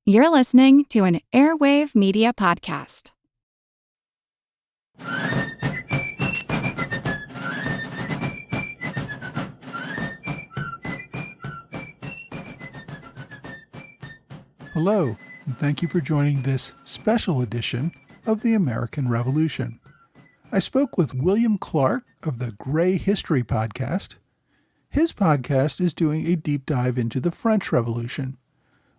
You're listening to an Airwave Media Podcast. Hello, and thank you for joining this special edition of the American Revolution. I spoke with William Clark of the Gray History podcast. His podcast is doing a deep dive into the French Revolution.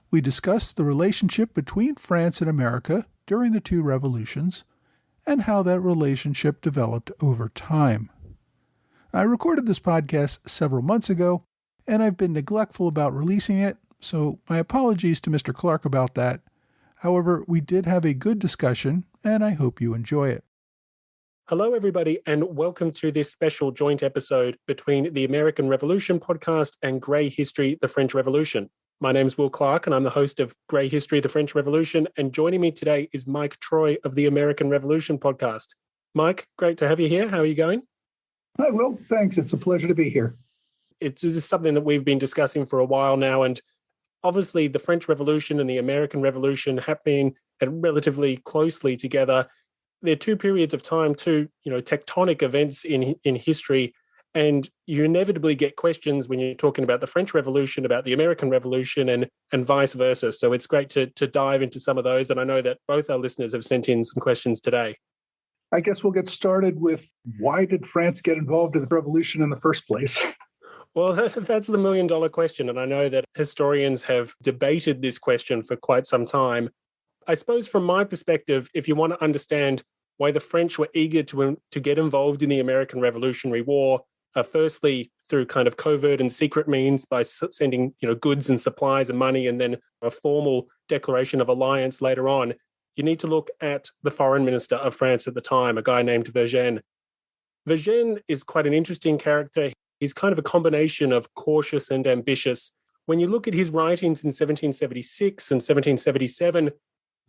We discussed the relationship between France and America during the two revolutions and how that relationship developed over time. I recorded this podcast several months ago, and I've been neglectful about releasing it, so my apologies to Mr. Clark about that. However, we did have a good discussion, and I hope you enjoy it. Hello, everybody, and welcome to this special joint episode between the American Revolution podcast and Gray History, the French Revolution. My name is Will Clark, and I'm the host of Gray History, the French Revolution, and joining me today is Mike Troy of the American Revolution podcast. Mike, great to have you here. How are you going? Hi, Will. Thanks. It's a pleasure to be here. It's just something that we've been discussing for a while now, and obviously the French Revolution and the American Revolution happening relatively closely together. They're two periods of time, two tectonic events in history, and you inevitably get questions when you're talking about the French Revolution, about the American Revolution, and vice versa. So it's great to dive into some of those, and I know that both our listeners have sent in some questions today. I guess we'll get started with, why did France get involved in the revolution in the first place? Well, that's the million-dollar question, and I know that historians have debated this question for quite some time. I suppose from my perspective, if you want to understand why the French were eager to get involved in the American Revolutionary War, firstly through kind of covert and secret means by sending goods and supplies and money, and then a formal declaration of alliance later on, you need to look at the foreign minister of France at the time, a guy named Vergennes. Vergennes is quite an interesting character. He's kind of a combination of cautious and ambitious. When you look at his writings in 1776 and 1777,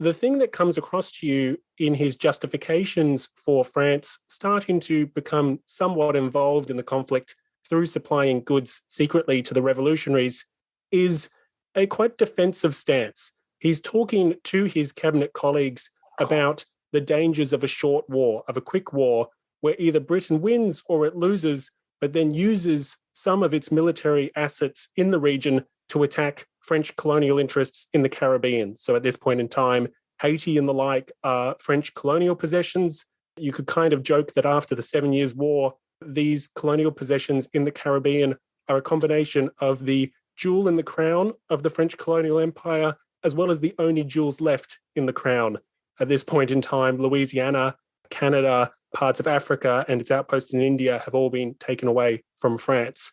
the thing that comes across to you in his justifications for France starting to become somewhat involved in the conflict through supplying goods secretly to the revolutionaries is a quite defensive stance. He's talking to his cabinet colleagues about the dangers of a short war, of a quick war, where either Britain wins or it loses, but then uses some of its military assets in the region to attack French colonial interests in the Caribbean. So at this point in time, Haiti and the like are French colonial possessions. You could kind of joke that after the 7 Years' War, these colonial possessions in the Caribbean are a combination of the jewel in the crown of the French colonial empire, as well as the only jewels left in the crown. At this point in time, Louisiana, Canada, parts of Africa, and its outposts in India have all been taken away from France.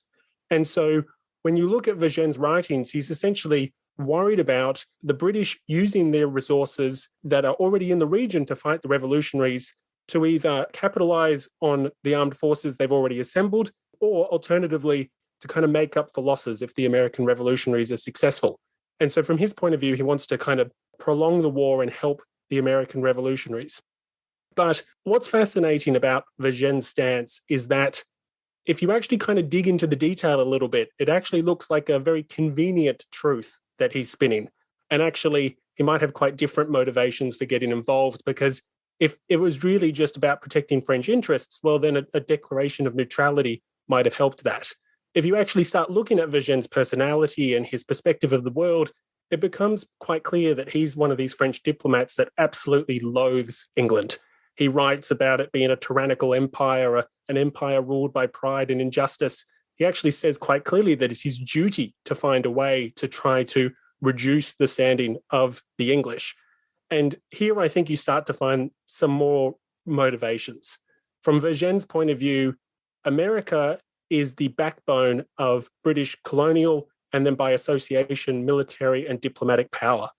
And so when you look at Vergennes' writings, he's essentially worried about the British using their resources that are already in the region to fight the revolutionaries to either capitalize on the armed forces they've already assembled, or alternatively to kind of make up for losses if the American revolutionaries are successful. And so from his point of view, he wants to kind of prolong the war and help the American revolutionaries. But what's fascinating about Vergennes' stance is that if you actually kind of dig into the detail a little bit, it actually looks like a very convenient truth that he's spinning. And actually, he might have quite different motivations for getting involved, because if it was really just about protecting French interests, well, then a declaration of neutrality might have helped that. If you actually start looking at Vergennes' personality and his perspective of the world, it becomes quite clear that he's one of these French diplomats that absolutely loathes England. He writes about it being a tyrannical empire, an empire ruled by pride and injustice. He actually says quite clearly that it's his duty to find a way to try to reduce the standing of the English. And here I think you start to find some more motivations. From Vergennes' point of view, America is the backbone of British colonial and then by association military and diplomatic power.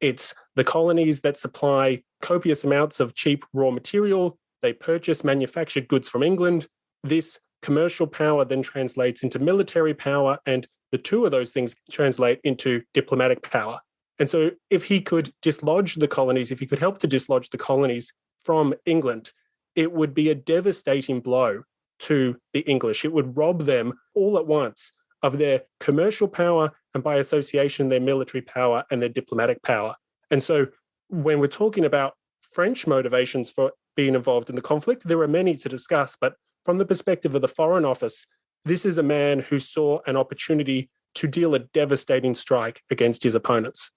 It's the colonies that supply copious amounts of cheap raw material. They purchase manufactured goods from England. This commercial power then translates into military power, and the two of those things translate into diplomatic power. And so if he could dislodge the colonies, if he could help to dislodge the colonies from England, it would be a devastating blow to the English. It would rob them all at once of their commercial power and by association, their military power and their diplomatic power. And so when we're talking about French motivations for being involved in the conflict, there are many to discuss, but from the perspective of the Foreign Office, this is a man who saw an opportunity to deal a devastating strike against his opponents.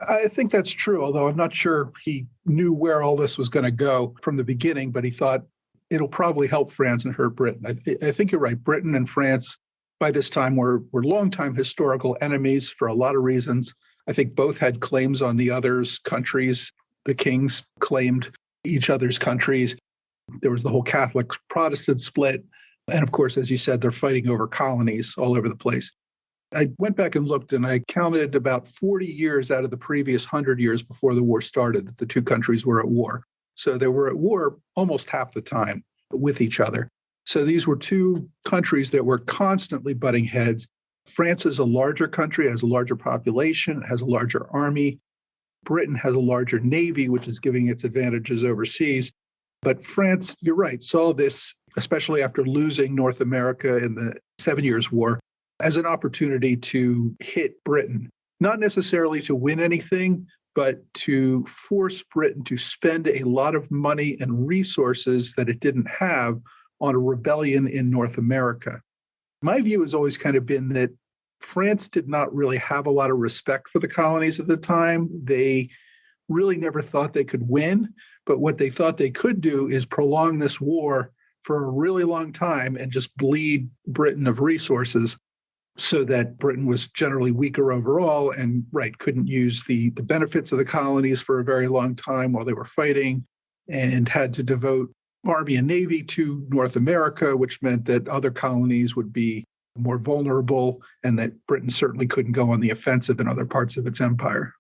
I think that's true, although I'm not sure he knew where all this was going to go from the beginning, but he thought it'll probably help France and hurt Britain. I think you're right. Britain and France by this time were longtime historical enemies for a lot of reasons. I think both had claims on the other's countries. The kings claimed each other's countries. There was the whole Catholic-Protestant split. And of course, as you said, they're fighting over colonies all over the place. I went back and looked, and I counted about 40 years out of the previous 100 years before the war started that the two countries were at war. So they were at war almost half the time with each other. So these were two countries that were constantly butting heads. France is a larger country, has a larger population, has a larger army. Britain has a larger navy, which is giving its advantages overseas. But France, you're right, saw this, especially after losing North America in the 7 Years' War, as an opportunity to hit Britain, not necessarily to win anything, but to force Britain to spend a lot of money and resources that it didn't have on a rebellion in North America. My view has always kind of been that France did not really have a lot of respect for the colonies at the time. They really never thought they could win, but what they thought they could do is prolong this war for a really long time and just bleed Britain of resources so that Britain was generally weaker overall and, couldn't use the benefits of the colonies for a very long time while they were fighting and had to devote army and navy to North America, which meant that other colonies would be more vulnerable and that Britain certainly couldn't go on the offensive in other parts of its empire.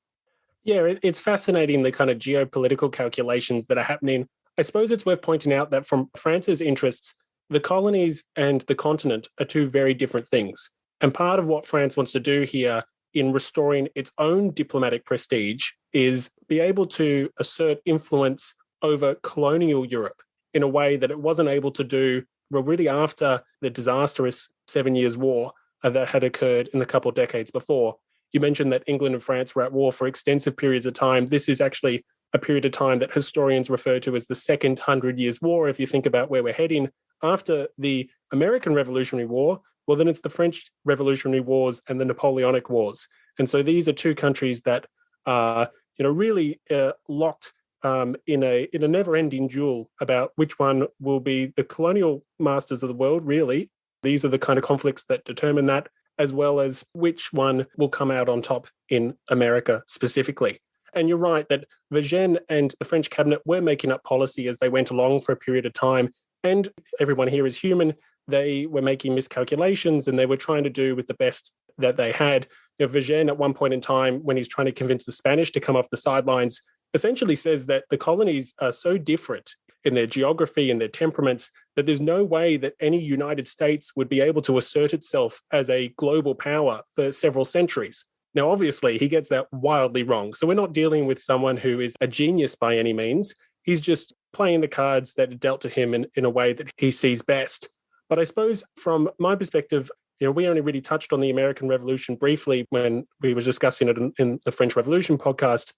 Yeah, it's fascinating, the kind of geopolitical calculations that are happening. I suppose it's worth pointing out that from France's interests, the colonies and the continent are two very different things. And part of what France wants to do here in restoring its own diplomatic prestige is be able to assert influence over colonial Europe in a way that it wasn't able to do really after the disastrous 7 Years' War that had occurred in the couple of decades before. You mentioned that England and France were at war for extensive periods of time. This is actually a period of time that historians refer to as the Second 100 Years' War. If you think about where we're heading after the American Revolutionary War, well, then it's the French Revolutionary Wars and the Napoleonic Wars. And so these are two countries that are, really locked in a never-ending duel about which one will be the colonial masters of the world, really. These are the kind of conflicts that determine that, as well as which one will come out on top in America specifically. And you're right that Vergennes and the French cabinet were making up policy as they went along for a period of time. And everyone here is human. They were making miscalculations and they were trying to do with the best that they had. Vergennes, at one point in time, when he's trying to convince the Spanish to come off the sidelines, essentially says that the colonies are so different in their geography and their temperaments that there's no way that any United States would be able to assert itself as a global power for several centuries. Now, obviously, he gets that wildly wrong. So we're not dealing with someone who is a genius by any means. He's just playing the cards that are dealt to him in a way that he sees best. But I suppose from my perspective, we only really touched on the American Revolution briefly when we were discussing it in the French Revolution podcast.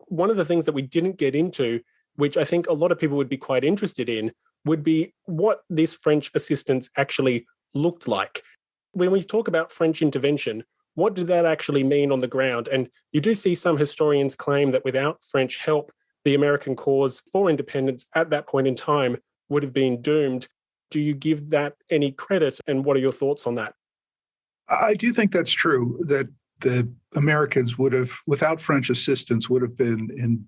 One of the things that we didn't get into, which I think a lot of people would be quite interested in, would be what this French assistance actually looked like. When we talk about French intervention, what did that actually mean on the ground? And you do see some historians claim that without French help, the American cause for independence at that point in time would have been doomed. Do you give that any credit? And what are your thoughts on that? I do think that's true, that the Americans would have, without French assistance, would have been in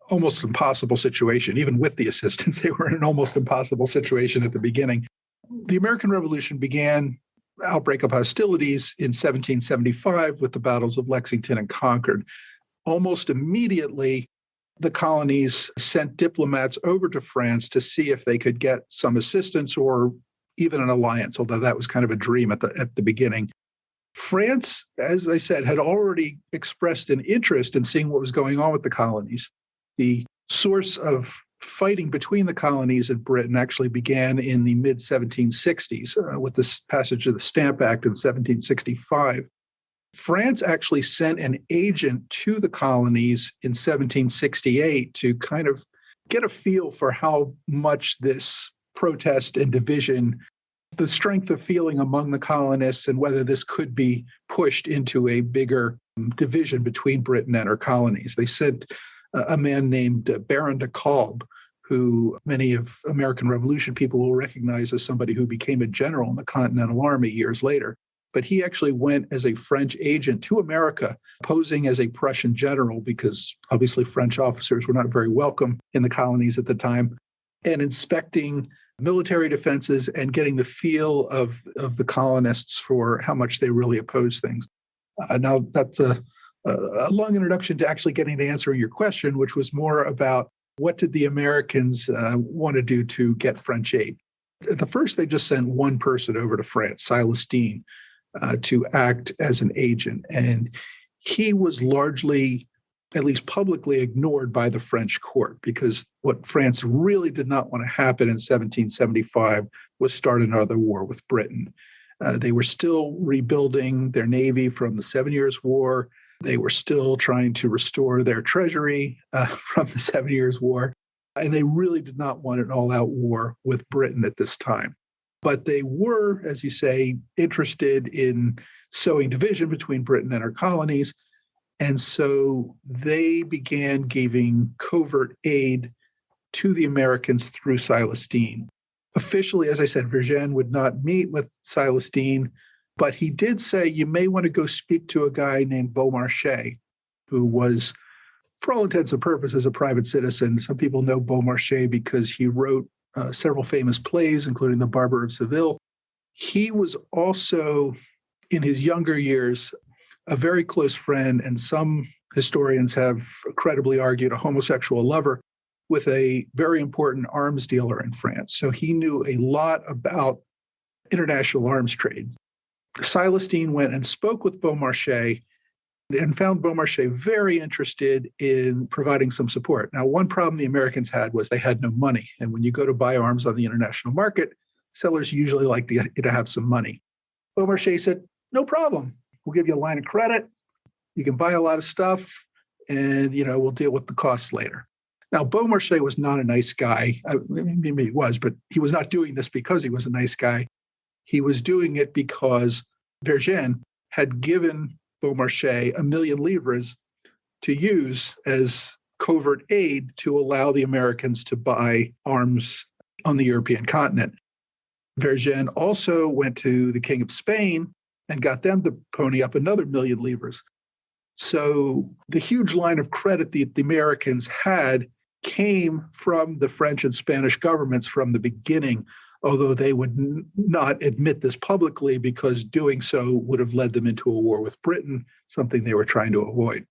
almost impossible situation. Even with the assistance, they were in an almost impossible situation at the beginning. The American Revolution began outbreak of hostilities in 1775 with the battles of Lexington and Concord. Almost immediately, the colonies sent diplomats over to France to see if they could get some assistance or even an alliance, although that was kind of a dream at the beginning. France, as I said, had already expressed an interest in seeing what was going on with the colonies. The source of fighting between the colonies and Britain actually began in the mid-1760s with the passage of the Stamp Act in 1765. France actually sent an agent to the colonies in 1768 to kind of get a feel for how much this protest and division, the strength of feeling among the colonists, and whether this could be pushed into a bigger division between Britain and her colonies. They sent a man named Baron de Kalb, who many of American Revolution people will recognize as somebody who became a general in the Continental Army years later. But he actually went as a French agent to America, posing as a Prussian general, because obviously French officers were not very welcome in the colonies at the time, and inspecting military defenses and getting the feel of the colonists for how much they really oppose things. Now, that's a long introduction to actually getting to answering your question, which was more about what did the Americans want to do to get French aid. At the first, they just sent one person over to France, Silas Deane, to act as an agent. And he was largely, at least publicly, ignored by the French court, because what France really did not want to happen in 1775 was start another war with Britain. They were still rebuilding their navy from the 7 Years' War. They were still trying to restore their treasury from the 7 Years' War. And they really did not want an all-out war with Britain at this time. But they were, as you say, interested in sowing division between Britain and her colonies. And so they began giving covert aid to the Americans through Silas Deane. Officially, as I said, Vergennes would not meet with Silas Deane, but he did say, you may want to go speak to a guy named Beaumarchais, who was, for all intents and purposes, a private citizen. Some people know Beaumarchais because he wrote several famous plays, including The Barber of Seville. He was also, in his younger years, a very close friend, and some historians have credibly argued a homosexual lover with a very important arms dealer in France. So he knew a lot about international arms trade. Silas Deane went and spoke with Beaumarchais and found Beaumarchais very interested in providing some support. Now, one problem the Americans had was they had no money. And when you go to buy arms on the international market, sellers usually like to have some money. Beaumarchais said, no problem. We'll give you a line of credit. You can buy a lot of stuff, and we'll deal with the costs later. Now, Beaumarchais was not a nice guy. Maybe he was, but he was not doing this because he was a nice guy. He was doing it because Vergennes had given Beaumarchais 1 million livres to use as covert aid to allow the Americans to buy arms on the European continent. Vergennes also went to the King of Spain and got them to pony up another 1 million livres. So the huge line of credit the Americans had came from the French and Spanish governments from the beginning, although they would not admit this publicly because doing so would have led them into a war with Britain, something they were trying to avoid.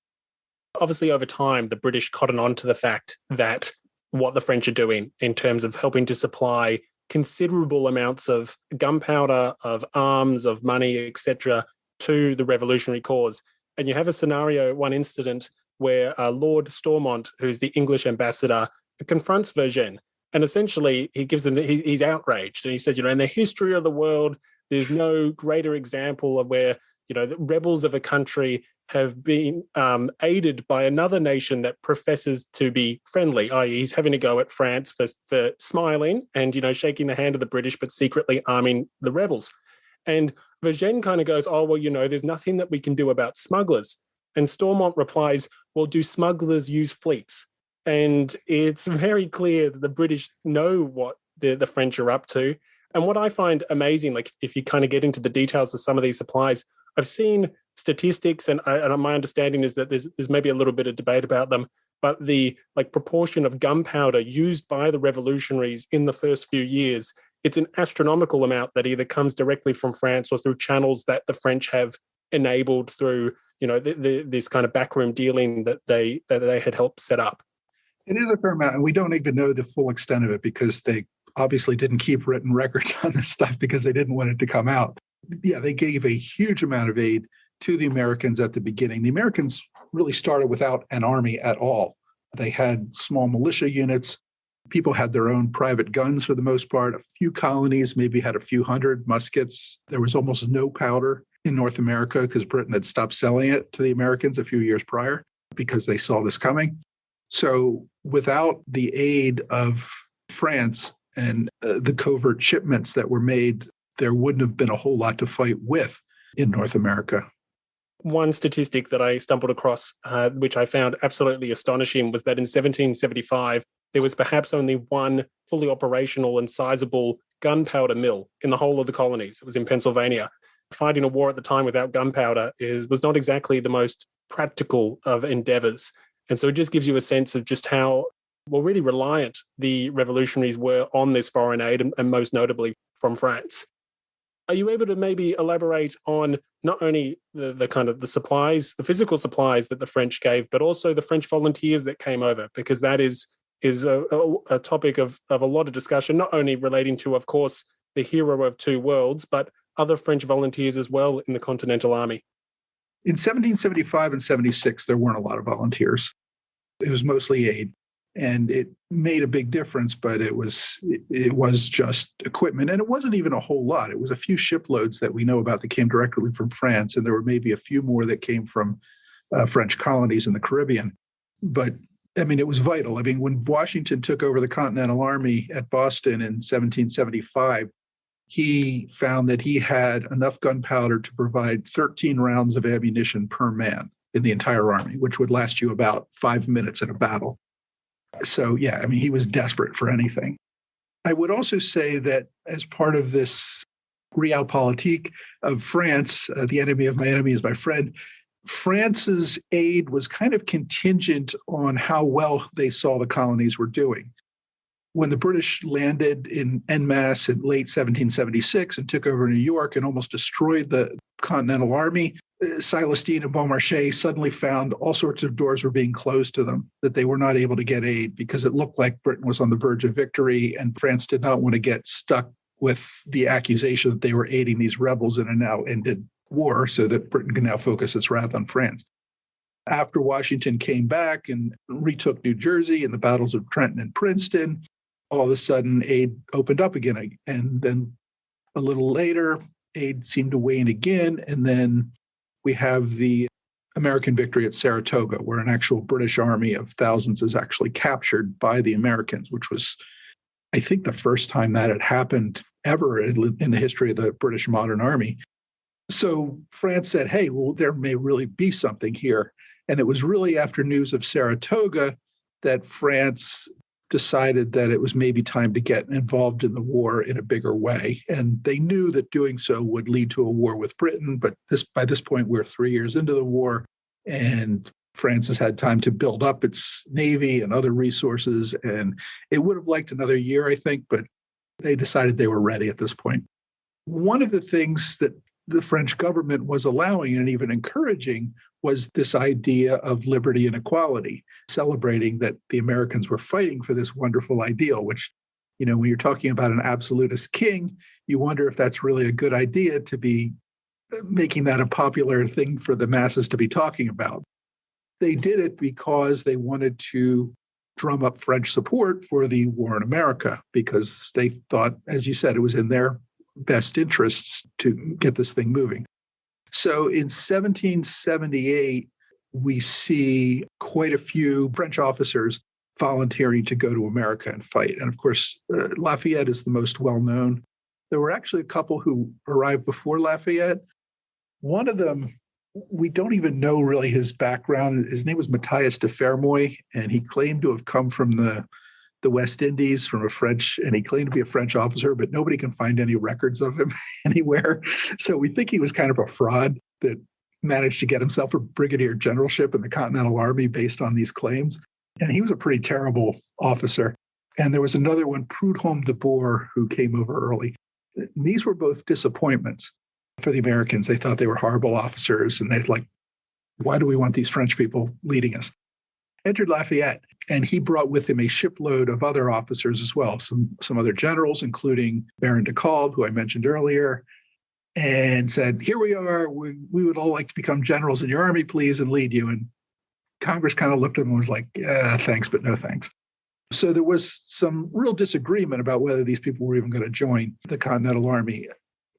Obviously, over time, the British cotton on to the fact that what the French are doing in terms of helping to supply considerable amounts of gunpowder, of arms, of money, etc., to the revolutionary cause. And you have a scenario, one incident, where Lord Stormont, who's the English ambassador, confronts Vergennes. And essentially, he gives them, he's outraged. And he says, in the history of the world, there's no greater example of where, the rebels of a country have been aided by another nation that professes to be friendly, i.e. he's having a go at France for smiling and, shaking the hand of the British, but secretly arming the rebels. And Vergennes kind of goes, oh, well, there's nothing that we can do about smugglers. And Stormont replies, well, do smugglers use fleets? And it's very clear that the British know what the French are up to. And what I find amazing, like if you kind of get into the details of some of these supplies, I've seen statistics, and my understanding is that there's maybe a little bit of debate about them, but the proportion of gunpowder used by the revolutionaries in the first few years, it's an astronomical amount that either comes directly from France or through channels that the French have enabled through, this kind of backroom dealing that they had helped set up. It is a fair amount, and we don't even know the full extent of it because they obviously didn't keep written records on this stuff because they didn't want it to come out. Yeah, they gave a huge amount of aid to the Americans at the beginning. The Americans really started without an army at all. They had small militia units. People had their own private guns for the most part. A few colonies maybe had a few hundred muskets. There was almost no powder in North America because Britain had stopped selling it to the Americans a few years prior because they saw this coming. So without the aid of France and the covert shipments that were made, there wouldn't have been a whole lot to fight with in North America. One statistic that I stumbled across, which I found absolutely astonishing, was that in 1775, there was perhaps only one fully operational and sizable gunpowder mill in the whole of the colonies. It was in Pennsylvania. Fighting a war at the time without gunpowder was not exactly the most practical of endeavors. And so it just gives you a sense of just how really reliant the revolutionaries were on this foreign aid, and most notably from France. Are you able to maybe elaborate on not only the kind of the supplies, the physical supplies that the French gave, but also the French volunteers that came over? Because that is a topic of a lot of discussion, not only relating to, of course, the hero of two worlds, but other French volunteers as well in the Continental Army. In 1775 and 76, there weren't a lot of volunteers. It was mostly aid, and it made a big difference, but it was just equipment, and it wasn't even a whole lot. It was a few shiploads that we know about that came directly from France, and there were maybe a few more that came from French colonies in the Caribbean. But I mean, it was vital. I mean, when Washington took over the Continental Army at Boston in 1775, he found that he had enough gunpowder to provide 13 rounds of ammunition per man in the entire army, which would last you about 5 minutes in a battle. So, yeah, I mean, he was desperate for anything. I would also say that as part of this realpolitik of France, the enemy of my enemy is my friend, France's aid was kind of contingent on how well they saw the colonies were doing. When the British landed en masse in late 1776 and took over New York and almost destroyed the Continental Army, Silas Deane and Beaumarchais suddenly found all sorts of doors were being closed to them, that they were not able to get aid because it looked like Britain was on the verge of victory, and France did not want to get stuck with the accusation that they were aiding these rebels in a now ended war, so that Britain can now focus its wrath on France. After Washington came back and retook New Jersey in the battles of Trenton and Princeton, all of a sudden aid opened up again. And then a little later, aid seemed to wane again. And then we have the American victory at Saratoga, where an actual British army of thousands is actually captured by the Americans, which was, I think, the first time that had happened ever in the history of the British modern army. So France said, hey, well, there may really be something here. And it was really after news of Saratoga that France decided that it was maybe time to get involved in the war in a bigger way. And they knew that doing so would lead to a war with Britain. But by this point, we're 3 years into the war, and France has had time to build up its navy and other resources. And it would have liked another year, I think, but they decided they were ready at this point. One of the things that the French government was allowing and even encouraging was this idea of liberty and equality, celebrating that the Americans were fighting for this wonderful ideal, which, you know, when you're talking about an absolutist king, you wonder if that's really a good idea to be making that a popular thing for the masses to be talking about. They did it because they wanted to drum up French support for the war in America, because they thought, as you said, it was in their best interests to get this thing moving. So in 1778, we see quite a few French officers volunteering to go to America and fight. And of course, Lafayette is the most well-known. There were actually a couple who arrived before Lafayette. One of them, we don't even know really his background. His name was Matthias de Fermoy, and he claimed to have come from the West Indies, from a French, and he claimed to be a French officer, but nobody can find any records of him anywhere. So we think he was kind of a fraud that managed to get himself a brigadier generalship in the Continental Army based on these claims. And he was a pretty terrible officer. And there was another one, Prudhomme de Boer, who came over early. And these were both disappointments for the Americans. They thought they were horrible officers, and they're like, why do we want these French people leading us? Entered Lafayette, and he brought with him a shipload of other officers as well, some other generals, including Baron de Kalb, who I mentioned earlier, and said, here we are, we would all like to become generals in your army, please, and lead you. And Congress kind of looked at him and was like, thanks, but no thanks. So there was some real disagreement about whether these people were even going to join the Continental Army.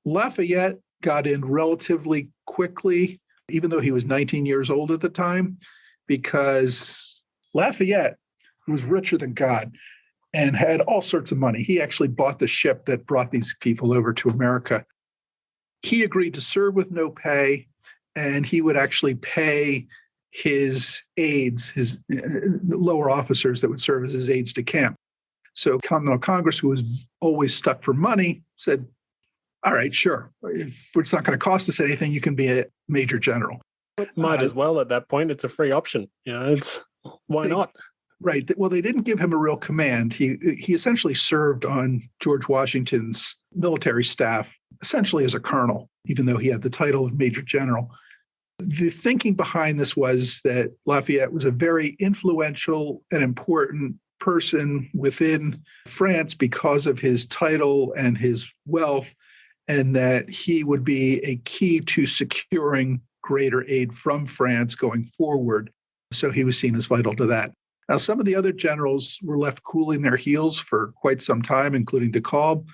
Lafayette got in relatively quickly, even though he was 19 years old at the time, because Lafayette was richer than God and had all sorts of money. He actually bought the ship that brought these people over to America. He agreed to serve with no pay, and he would actually pay his aides, his lower officers that would serve as his aides de camp. So Continental Congress, who was always stuck for money, said, all right, sure. If it's not going to cost us anything, you can be a major general. Might as well at that point. It's a free option. Why not? Right. Well, they didn't give him a real command. He essentially served on George Washington's military staff, essentially as a colonel, even though he had the title of major general. The thinking behind this was that Lafayette was a very influential and important person within France because of his title and his wealth, and that he would be a key to securing greater aid from France going forward. So he was seen as vital to that. Now, some of the other generals were left cooling their heels for quite some time, including de Kalb.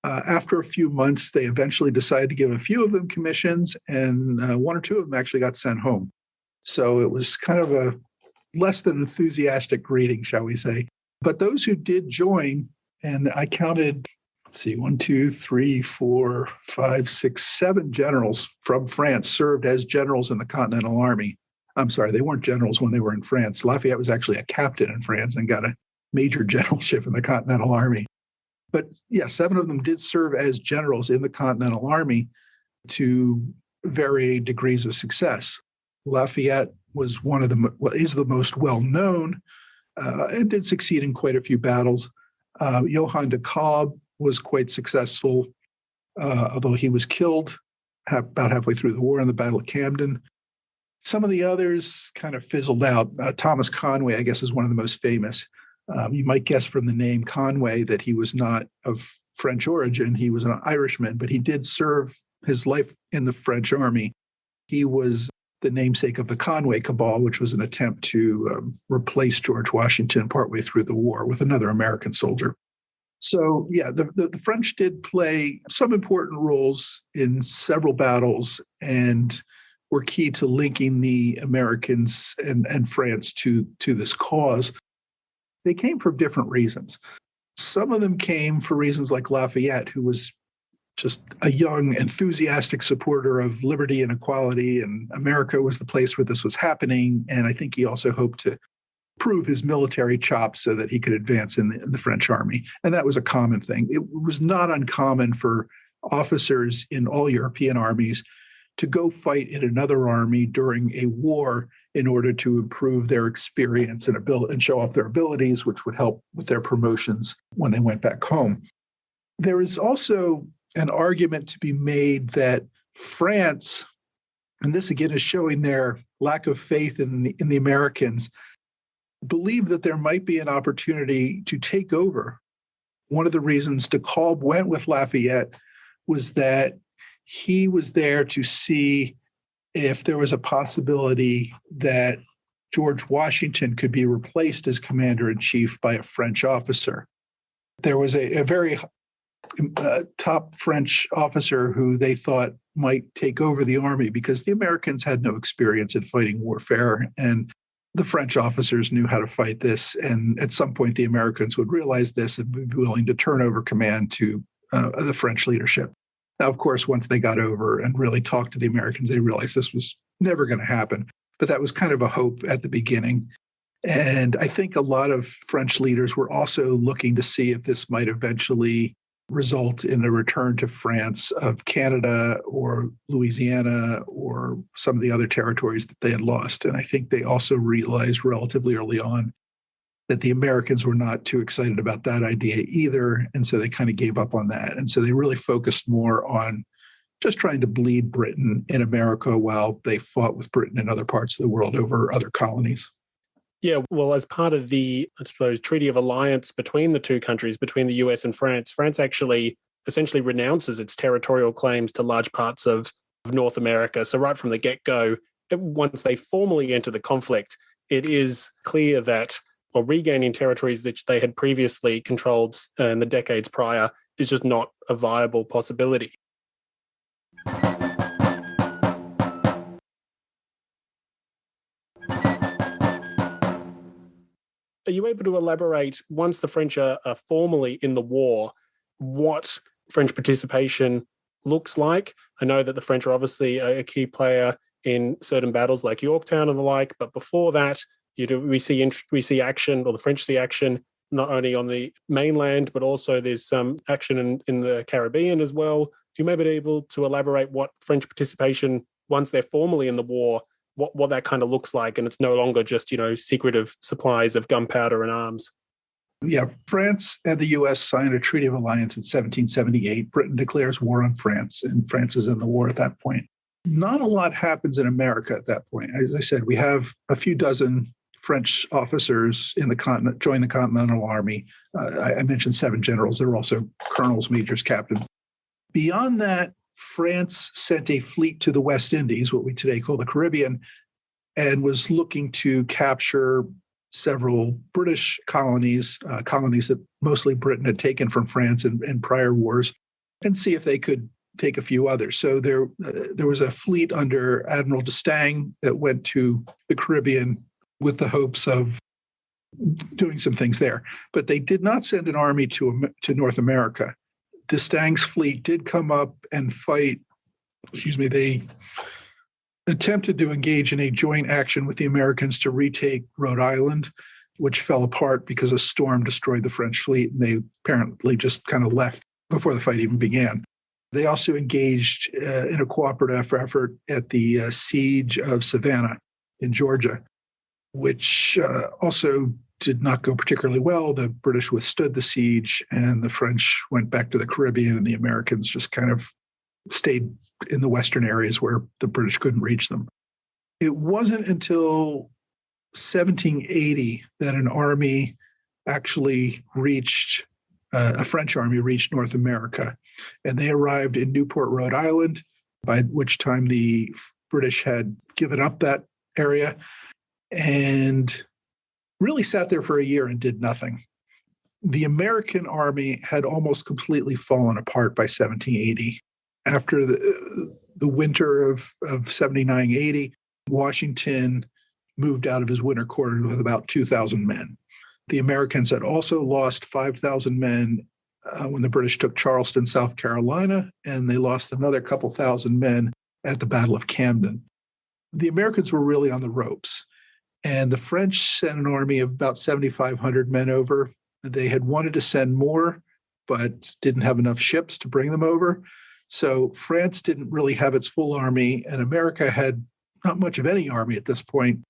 After a few months, they eventually decided to give a few of them commissions, and one or two of them actually got sent home. So it was kind of a less than enthusiastic greeting, shall we say. But those who did join, and I counted, 1, 2, 3, 4, 5, 6, 7 generals from France served as generals in the Continental Army. I'm sorry, they weren't generals when they were in France. Lafayette was actually a captain in France and got a major generalship in the Continental Army. But yeah, 7 of them did serve as generals in the Continental Army to varying degrees of success. Lafayette was is the most well-known and did succeed in quite a few battles. Johann de Kalb was quite successful, although he was killed about halfway through the war in the Battle of Camden. Some of the others kind of fizzled out. Thomas Conway, I guess, is one of the most famous. You might guess from the name Conway that he was not of French origin. He was an Irishman, but he did serve his life in the French army. He was the namesake of the Conway Cabal, which was an attempt to replace George Washington partway through the war with another American soldier. So, yeah, the French did play some important roles in several battles and were key to linking the Americans and France to this cause. They came for different reasons. Some of them came for reasons like Lafayette, who was just a young, enthusiastic supporter of liberty and equality, and America was the place where this was happening. And I think he also hoped to prove his military chops so that he could advance in the French army. And that was a common thing. It was not uncommon for officers in all European armies to go fight in another army during a war in order to improve their experience and show off their abilities, which would help with their promotions when they went back home. There is also an argument to be made that France, and this again is showing their lack of faith in the Americans, believed that there might be an opportunity to take over. One of the reasons de Kalb went with Lafayette was that he was there to see if there was a possibility that George Washington could be replaced as commander-in-chief by a French officer. There was a very top French officer who they thought might take over the army because the Americans had no experience in fighting warfare, and the French officers knew how to fight this. And at some point, the Americans would realize this and be willing to turn over command to the French leadership. Now, of course, once they got over and really talked to the Americans, they realized this was never going to happen. But that was kind of a hope at the beginning. And I think a lot of French leaders were also looking to see if this might eventually result in a return to France of Canada or Louisiana or some of the other territories that they had lost. And I think they also realized relatively early on that the Americans were not too excited about that idea either. And so they kind of gave up on that. And so they really focused more on just trying to bleed Britain in America while they fought with Britain in other parts of the world over other colonies. Yeah, well, as part of the, I suppose, Treaty of Alliance between the two countries, between the US and France, France actually essentially renounces its territorial claims to large parts of North America. So right from the get-go, once they formally enter the conflict, it is clear that regaining territories that they had previously controlled in the decades prior is just not a viable possibility. Are you able to elaborate, once the French are formally in the war, what French participation looks like? I know that the French are obviously a key player in certain battles like Yorktown and the like, but before that, we see action, or the French see action, not only on the mainland, but also there's some action in the Caribbean as well. You may be able to elaborate what French participation, once they're formally in the war, what that kind of looks like, and it's no longer just, secretive supplies of gunpowder and arms. Yeah, France and the U.S. signed a treaty of alliance in 1778. Britain declares war on France, and France is in the war at that point. Not a lot happens in America at that point. As I said, we have a few dozen French officers in the continent join the Continental Army. I mentioned 7 generals. There were also colonels, majors, captains. Beyond that, France sent a fleet to the West Indies, what we today call the Caribbean, and was looking to capture several British colonies, colonies that mostly Britain had taken from France in prior wars, and see if they could take a few others. So there was a fleet under Admiral d'Estaing that went to the Caribbean with the hopes of doing some things there. But they did not send an army to North America. D'Estaing's fleet did come up and fight. They attempted to engage in a joint action with the Americans to retake Rhode Island, which fell apart because a storm destroyed the French fleet, and they apparently just kind of left before the fight even began. They also engaged in a cooperative effort at the siege of Savannah in Georgia, which also did not go particularly well. The British withstood the siege, and the French went back to the Caribbean, and the Americans just kind of stayed in the western areas where the British couldn't reach them. It wasn't until 1780 that an army actually reached, a French army reached North America, and they arrived in Newport, Rhode Island, by which time the British had given up that area, and really sat there for a year and did nothing. The American army had almost completely fallen apart by 1780. After the winter of 79-80, Washington moved out of his winter quarters with about 2,000 men. The Americans had also lost 5,000 men when the British took Charleston, South Carolina, and they lost another couple thousand men at the Battle of Camden. The Americans were really on the ropes. And the French sent an army of about 7,500 men over. They had wanted to send more, but didn't have enough ships to bring them over. So France didn't really have its full army, and America had not much of any army at this point.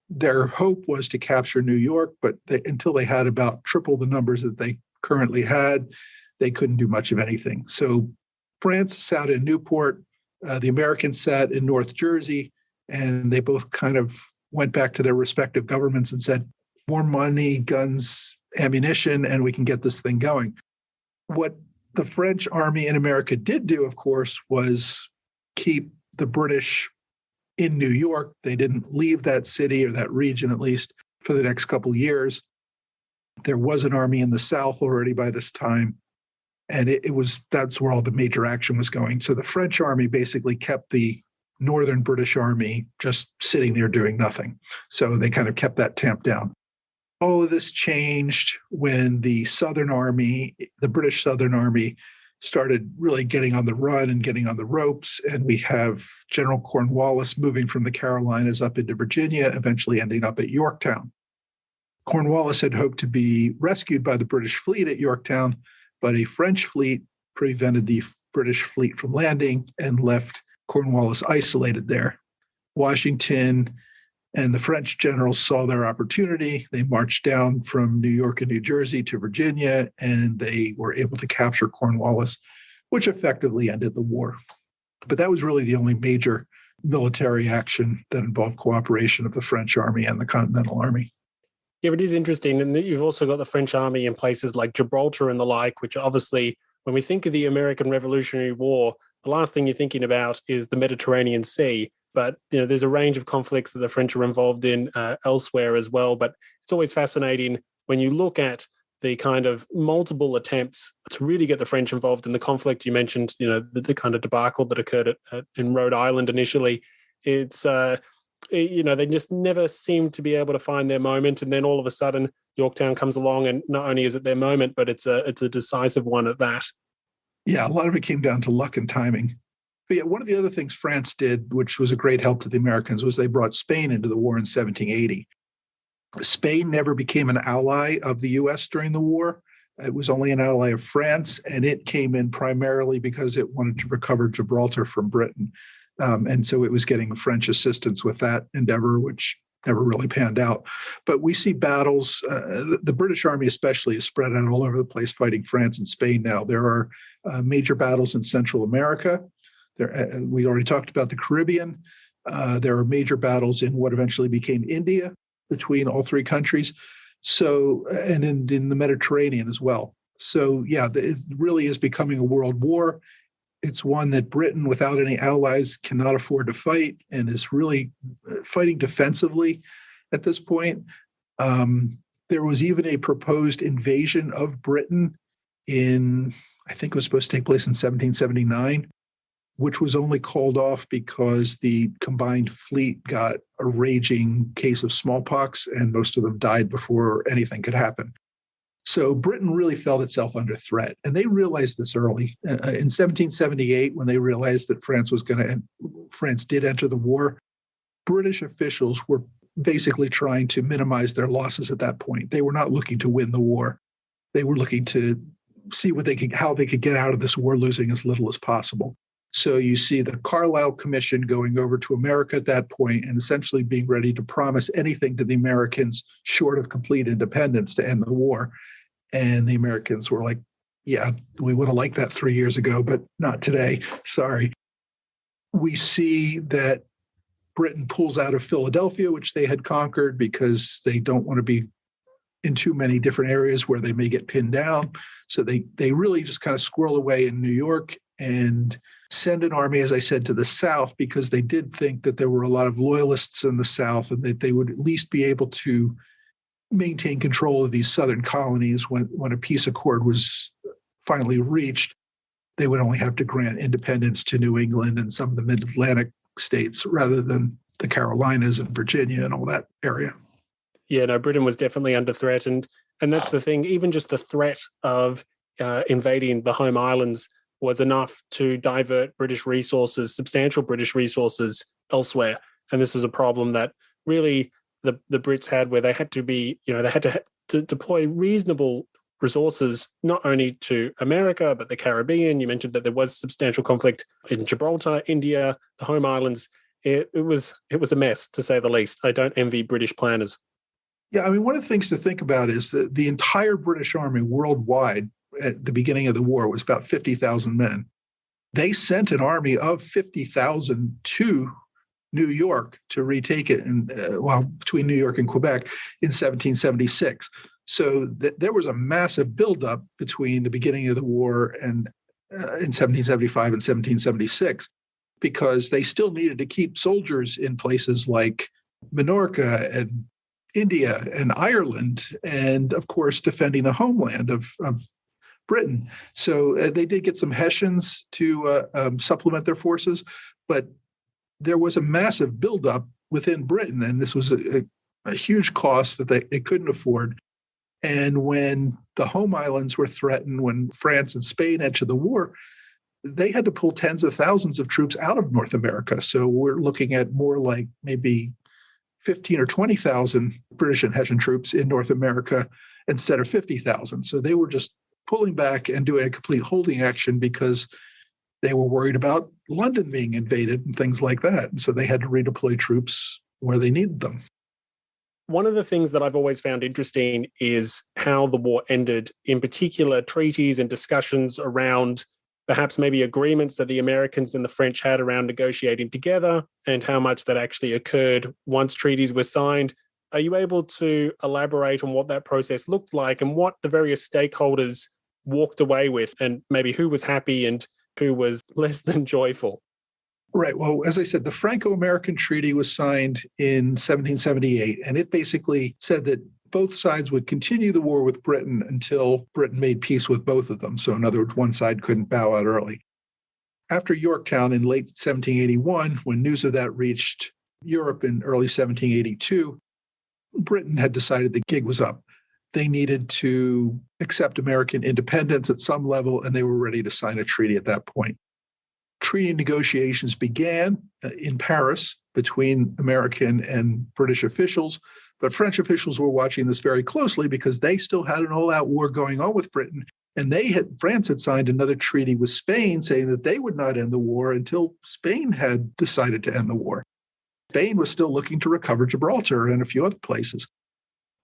Their hope was to capture New York, but until they had about triple the numbers that they currently had, they couldn't do much of anything. So France sat in Newport, the Americans sat in North Jersey, and they both kind of went back to their respective governments and said, more money, guns, ammunition, and we can get this thing going. What the French army in America did do, of course, was keep the British in New York. They didn't leave that city, or that region at least, for the next couple of years. There was an army in the South already by this time, and that's where all the major action was going. So the French army basically kept the Northern British Army just sitting there doing nothing. So they kind of kept that tamped down. All of this changed when the Southern Army, the British Southern Army, started really getting on the run and getting on the ropes. And we have General Cornwallis moving from the Carolinas up into Virginia, eventually ending up at Yorktown. Cornwallis had hoped to be rescued by the British fleet at Yorktown, but a French fleet prevented the British fleet from landing and left Cornwallis isolated there. Washington and the French generals saw their opportunity. They marched down from New York and New Jersey to Virginia, and they were able to capture Cornwallis, which effectively ended the war. But that was really the only major military action that involved cooperation of the French army and the Continental Army. Yeah, it is interesting. And you've also got the French army in places like Gibraltar and the like, which obviously, when we think of the American Revolutionary War, the last thing you're thinking about is the Mediterranean Sea. But there's a range of conflicts that the French are involved in elsewhere as well. But it's always fascinating when you look at the kind of multiple attempts to really get the French involved in the conflict. You mentioned, the kind of debacle that occurred in Rhode Island initially. It's, they just never seem to be able to find their moment. And then all of a sudden, Yorktown comes along, and not only is it their moment, but it's a decisive one at that. Yeah, a lot of it came down to luck and timing. But yeah, one of the other things France did, which was a great help to the Americans, was they brought Spain into the war in 1780. Spain never became an ally of the U.S. during the war. It was only an ally of France, and it came in primarily because it wanted to recover Gibraltar from Britain. And so it was getting French assistance with that endeavor, which never really panned out. But we see battles. The British Army especially is spread out all over the place fighting France and Spain now. There are major battles in Central America. We already talked about the Caribbean. There are major battles in what eventually became India between all three countries. So, and in the Mediterranean as well. So, yeah, it really is becoming a world war. It's one that Britain, without any allies, cannot afford to fight, and is really fighting defensively at this point. There was even a proposed invasion of Britain I think it was supposed to take place in 1779. Which was only called off because the combined fleet got a raging case of smallpox, and most of them died before anything could happen. So Britain really felt itself under threat, and they realized this early. In 1778, when they realized that France did enter the war, British officials were basically trying to minimize their losses at that point. They were not looking to win the war. They were looking to see how they could get out of this war losing as little as possible. So you see the Carlisle Commission going over to America at that point and essentially being ready to promise anything to the Americans short of complete independence to end the war. And the Americans were like, yeah, we would have liked that 3 years ago, but not today. Sorry. We see that Britain pulls out of Philadelphia, which they had conquered, because they don't want to be in too many different areas where they may get pinned down. So they really just kind of squirrel away in New York and send an army, as I said, to the South, because they did think that there were a lot of loyalists in the South and that they would at least be able to maintain control of these Southern colonies when a peace accord was finally reached. They would only have to grant independence to New England and some of the mid-Atlantic states rather than the Carolinas and Virginia and all that area. Yeah, no, Britain was definitely under threat. And that's the thing, even just the threat of invading the home islands was enough to divert British resources, substantial British resources elsewhere. And this was a problem that really the Brits had, where they had to be, they had to deploy reasonable resources, not only to America, but the Caribbean. You mentioned that there was substantial conflict in Gibraltar, India, the home islands. It was a mess, to say the least. I don't envy British planners. Yeah, I mean, one of the things to think about is that the entire British Army worldwide at the beginning of the war was about 50,000 men. They sent an army of 50,000 to New York to retake it between New York and Quebec in 1776. So there was a massive buildup between the beginning of the war and in 1775 and 1776, because they still needed to keep soldiers in places like Minorca and India and Ireland, and of course defending the homeland of Britain. So they did get some Hessians to supplement their forces, but there was a massive buildup within Britain, and this was a huge cost that they couldn't afford. And when the home islands were threatened, when France and Spain entered the war, they had to pull tens of thousands of troops out of North America. So we're looking at more like maybe 15 or 20,000 British and Hessian troops in North America instead of 50,000. So they were just pulling back and doing a complete holding action because they were worried about London being invaded and things like that. And so they had to redeploy troops where they needed them. One of the things that I've always found interesting is how the war ended, in particular treaties and discussions around perhaps maybe agreements that the Americans and the French had around negotiating together, and how much that actually occurred once treaties were signed. Are you able to elaborate on what that process looked like and what the various stakeholders walked away with, and maybe who was happy and who was less than joyful? Right. Well, as I said, the Franco-American Treaty was signed in 1778, and it basically said that both sides would continue the war with Britain until Britain made peace with both of them. So in other words, one side couldn't bow out early. After Yorktown in late 1781, when news of that reached Europe in early 1782, Britain had decided the gig was up. They needed to accept American independence at some level, and they were ready to sign a treaty at that point. Treaty negotiations began in Paris between American and British officials, but French officials were watching this very closely because they still had an all-out war going on with Britain, and France had signed another treaty with Spain saying that they would not end the war until Spain had decided to end the war. Spain was still looking to recover Gibraltar and a few other places.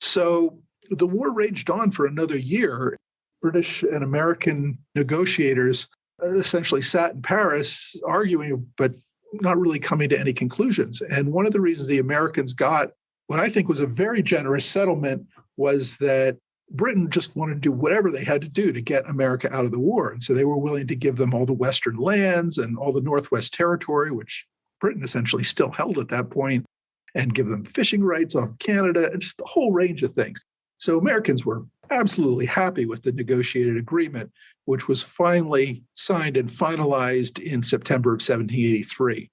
So the war raged on for another year. British and American negotiators essentially sat in Paris arguing, but not really coming to any conclusions. And one of the reasons the Americans got what I think was a very generous settlement was that Britain just wanted to do whatever they had to do to get America out of the war. And so they were willing to give them all the Western lands and all the Northwest Territory, which Britain essentially still held at that point, and give them fishing rights off Canada, and just a whole range of things. So Americans were absolutely happy with the negotiated agreement, which was finally signed and finalized in September of 1783.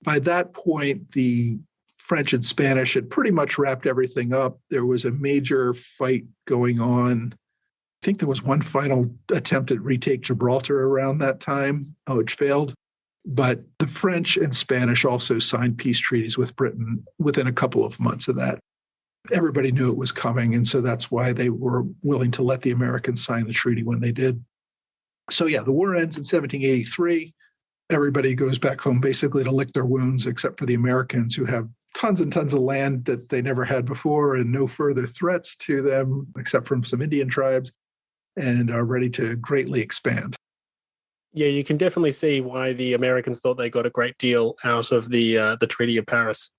By that point, the French and Spanish had pretty much wrapped everything up. There was a major fight going on. I think there was one final attempt at retake Gibraltar around that time, which failed. But the French and Spanish also signed peace treaties with Britain within a couple of months of that. Everybody knew it was coming, and so that's why they were willing to let the Americans sign the treaty when they did. So yeah, the war ends in 1783. Everybody goes back home basically to lick their wounds, except for the Americans, who have tons and tons of land that they never had before and no further threats to them, except from some Indian tribes, and are ready to greatly expand. Yeah, you can definitely see why the Americans thought they got a great deal out of the Treaty of Paris.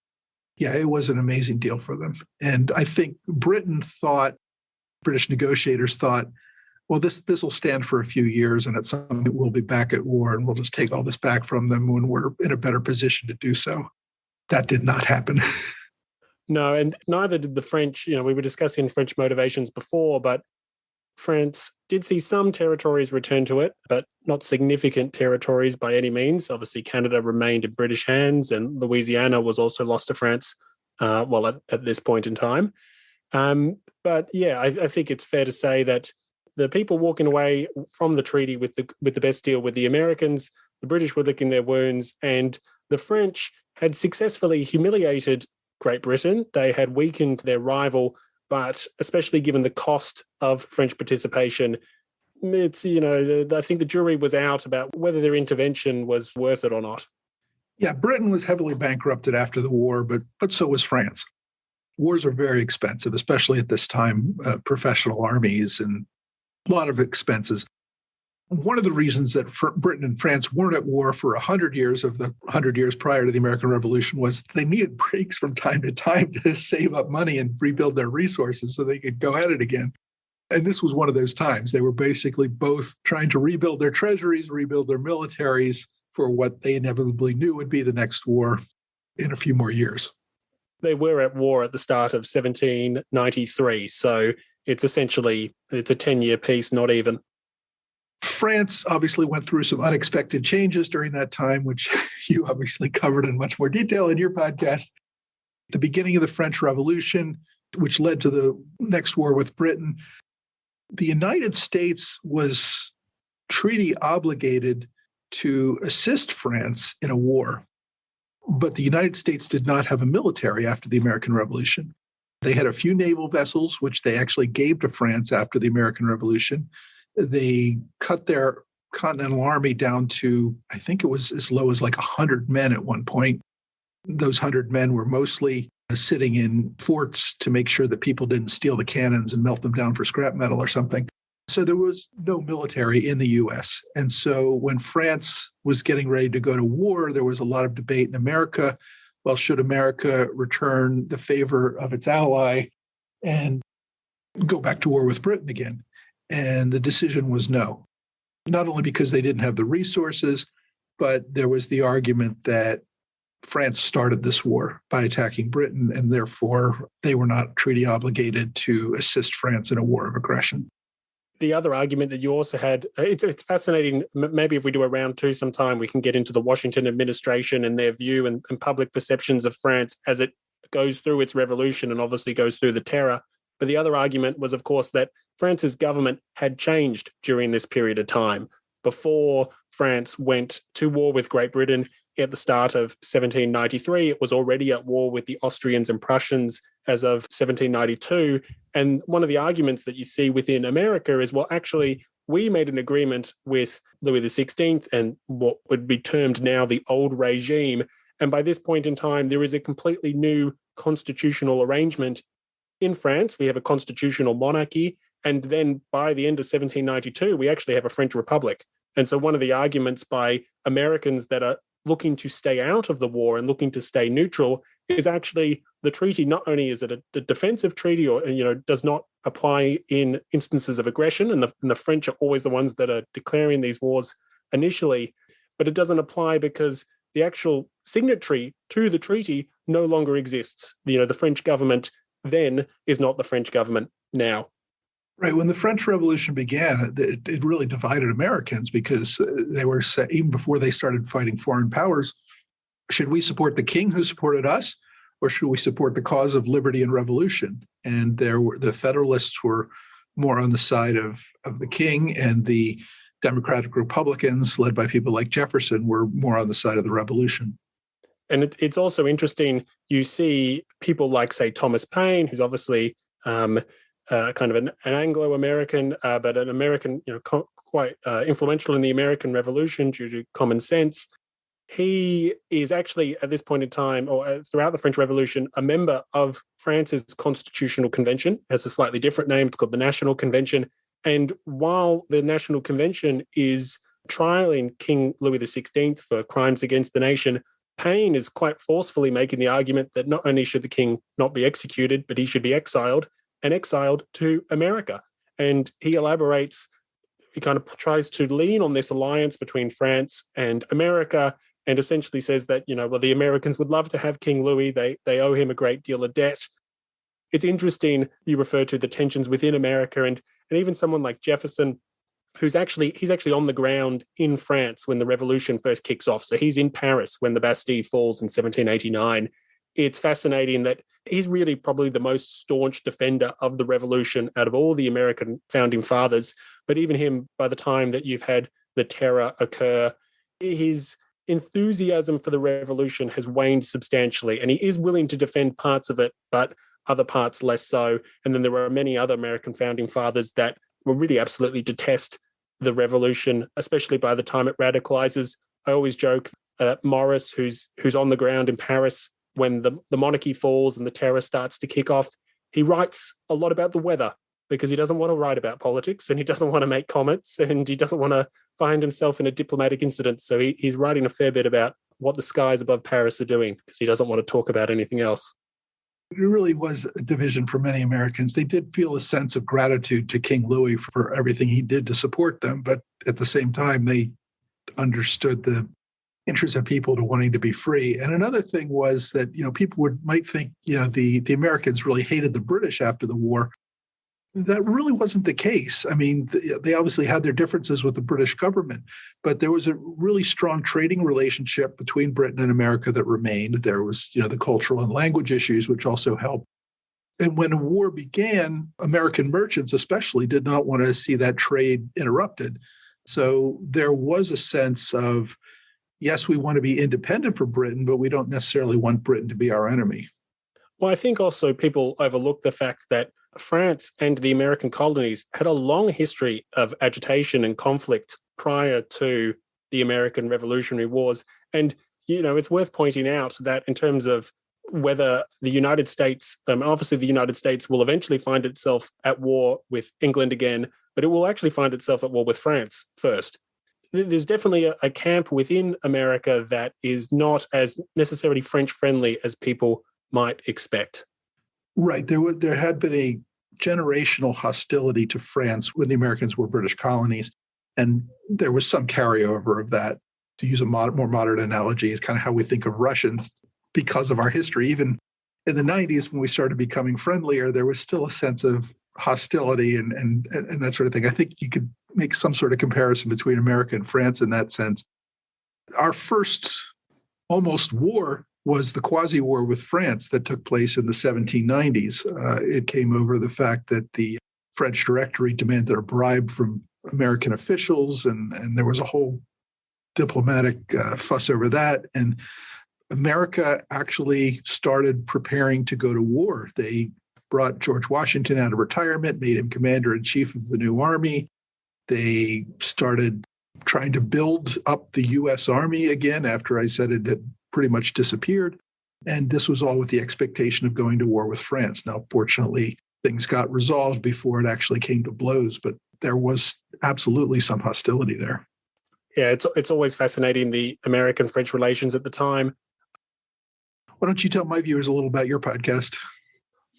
Yeah, it was an amazing deal for them. And I think British negotiators thought, well, this will stand for a few years, and at some point we'll be back at war, and we'll just take all this back from them when we're in a better position to do so. That did not happen. No, and neither did the French. We were discussing French motivations before, but France did see some territories return to it, but not significant territories by any means. Obviously, Canada remained in British hands, and Louisiana was also lost to France, at this point in time. But yeah, I think it's fair to say that the people walking away from the treaty with the best deal with the Americans, the British were licking their wounds, and the French had successfully humiliated Great Britain. They had weakened their rival, but especially given the cost of French participation, it's, I think the jury was out about whether their intervention was worth it or not. Yeah, Britain was heavily bankrupted after the war, but so was France. Wars are very expensive, especially at this time, professional armies and a lot of expenses. One of the reasons that Britain and France weren't at war for 100 years of the 100 years prior to the American Revolution was they needed breaks from time to time to save up money and rebuild their resources so they could go at it again. And this was one of those times. They were basically both trying to rebuild their treasuries, rebuild their militaries for what they inevitably knew would be the next war in a few more years. They were at war at the start of 1793, so it's a 10-year peace, not even. France obviously went through some unexpected changes during that time, which you obviously covered in much more detail in your podcast. The beginning of the French Revolution, which led to the next war with Britain, the United States was treaty obligated to assist France in a war. But the United States did not have a military after the American Revolution. They had a few naval vessels, which they actually gave to France after the American Revolution. They cut their Continental Army down to, I think it was as low as like 100 men at one point. Those 100 men were mostly sitting in forts to make sure that people didn't steal the cannons and melt them down for scrap metal or something. So there was no military in the U.S. And so when France was getting ready to go to war, there was a lot of debate in America. Well, should America return the favor of its ally and go back to war with Britain again? And the decision was no, not only because they didn't have the resources, But there was the argument that France started this war by attacking Britain, and therefore they were not treaty obligated to assist France in a war of aggression. The other argument that you also had, it's fascinating. Maybe if we do a round two sometime, we can get into the Washington administration and their view and public perceptions of France as it goes through its revolution and obviously goes through the terror. But the other argument was, of course, that France's government had changed during this period of time. Before France went to war with Great Britain at the start of 1793, it was already at war with the Austrians and Prussians as of 1792. And one of the arguments that you see within America is, well, actually, we made an agreement with Louis XVI and what would be termed now the old regime. And by this point in time, there is a completely new constitutional arrangement in France. We have a constitutional monarchy. And then by the end of 1792, we actually have a French Republic. And so one of the arguments by Americans that are looking to stay out of the war and looking to stay neutral is actually the treaty. Not only is it a defensive treaty, or does not apply in instances of aggression, and the French are always the ones that are declaring these wars initially, but it doesn't apply because the actual signatory to the treaty no longer exists. The French government then is not the French government now. Right. When the French Revolution began, it really divided Americans because they were, even before they started fighting foreign powers, should we support the king who supported us, or should we support the cause of liberty and revolution? And the Federalists were more on the side of the king, and the Democratic Republicans, led by people like Jefferson, were more on the side of the revolution. And it's also interesting, you see people like, say, Thomas Paine, who's obviously kind of an Anglo-American, but an American, quite influential in the American Revolution due to common sense. He is actually, at this point in time, or throughout the French Revolution, a member of France's Constitutional Convention. It has a slightly different name. It's called the National Convention. And while the National Convention is trialing King Louis XVI for crimes against the nation, Paine is quite forcefully making the argument that not only should the king not be executed, but he should be exiled, and exiled to America. And he elaborates, he kind of tries to lean on this alliance between France and America, and essentially says that, the Americans would love to have King Louis. They owe him a great deal of debt. It's interesting, you refer to the tensions within America, and even someone like Jefferson, he's actually on the ground in France when the revolution first kicks off. So he's in Paris when the Bastille falls in 1789. It's fascinating that he's really probably the most staunch defender of the revolution out of all the American founding fathers. But even him, by the time that you've had the terror occur, his enthusiasm for the revolution has waned substantially, and he is willing to defend parts of it, but other parts less so. And then there are many other American founding fathers that will really absolutely detest the revolution, especially by the time it radicalizes. I always joke that Morris, who's on the ground in Paris when the monarchy falls and the terror starts to kick off, he writes a lot about the weather because he doesn't want to write about politics, and he doesn't want to make comments, and he doesn't want to find himself in a diplomatic incident. So he's writing a fair bit about what the skies above Paris are doing because he doesn't want to talk about anything else. It really was a division for many Americans. They did feel a sense of gratitude to King Louis for everything he did to support them, but at the same time, they understood the interest of people to wanting to be free. And another thing was that, people might think, the Americans really hated the British after the war. That really wasn't the case. I mean, they obviously had their differences with the British government, but there was a really strong trading relationship between Britain and America that remained. There was, the cultural and language issues, which also helped. And when a war began, American merchants especially did not want to see that trade interrupted. So there was a sense of, yes, we want to be independent from Britain, but we don't necessarily want Britain to be our enemy. Well, I think also people overlook the fact that France and the American colonies had a long history of agitation and conflict prior to the American Revolutionary Wars. And, it's worth pointing out that in terms of whether the United States, obviously the United States will eventually find itself at war with England again, but it will actually find itself at war with France first. There's definitely a camp within America that is not as necessarily French-friendly as people might expect. Right. There had been a generational hostility to France when the Americans were British colonies, and there was some carryover of that. to use a more modern analogy, is kind of how we think of Russians because of our history. Even in the 90s, when we started becoming friendlier, there was still a sense of hostility and that sort of thing. I think you could make some sort of comparison between America and France in that sense. Our first almost war was the quasi-war with France that took place in the 1790s. It came over the fact that the French Directory demanded a bribe from American officials, and there was a whole diplomatic fuss over that. And America actually started preparing to go to war. They brought George Washington out of retirement, made him commander-in-chief of the new army. They started trying to build up the U.S. Army again after I said it had pretty much disappeared. And this was all with the expectation of going to war with France. Now, fortunately, things got resolved before it actually came to blows, but there was absolutely some hostility there. Yeah, it's always fascinating, the American-French relations at the time. Why don't you tell my viewers a little about your podcast?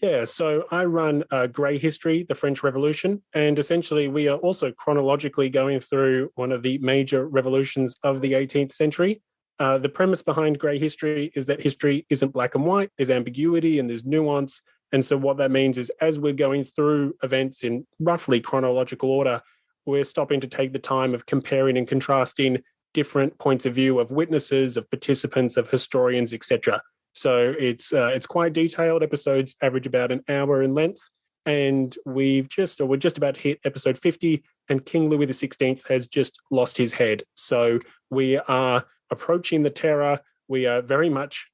Yeah, so I run Grey History, the French Revolution, and essentially we are also chronologically going through one of the major revolutions of the 18th century. The premise behind Grey History is that history isn't black and white, there's ambiguity and there's nuance. And so what that means is as we're going through events in roughly chronological order, we're stopping to take the time of comparing and contrasting different points of view of witnesses, of participants, of historians, etc. So it's quite detailed. Episodes average about an hour in length, and we're just about to hit episode 50, and King Louis XVI has just lost his head. So we are approaching the terror. We are very much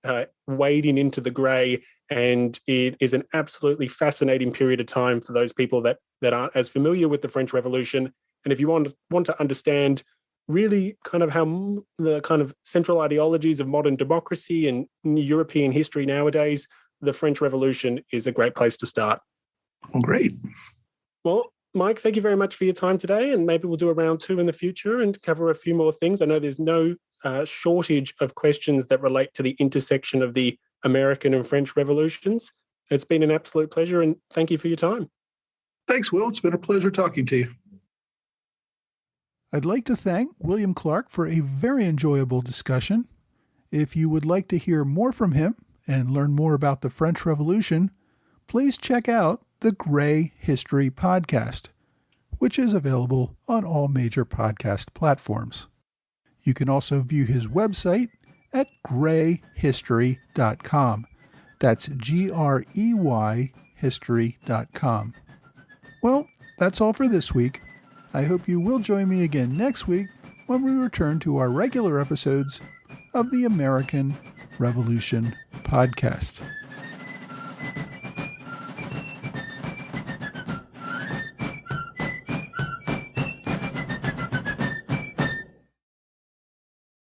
wading into the grey, and it is an absolutely fascinating period of time for those people that aren't as familiar with the French Revolution. And if you want to understand really kind of how the kind of central ideologies of modern democracy and European history nowadays, the French Revolution is a great place to start. Well, great. Well, Mike, thank you very much for your time today, and maybe we'll do a round 2 in the future and cover a few more things. I know there's no shortage of questions that relate to the intersection of the American and French revolutions. It's been an absolute pleasure, and thank you for your time. Thanks, Will. It's been a pleasure talking to you. I'd like to thank William Clark for a very enjoyable discussion. If you would like to hear more from him and learn more about the French Revolution, please check out the Grey History Podcast, which is available on all major podcast platforms. You can also view his website at greyhistory.com. That's GREY history.com. Well, that's all for this week. I hope you will join me again next week when we return to our regular episodes of the American Revolution podcast.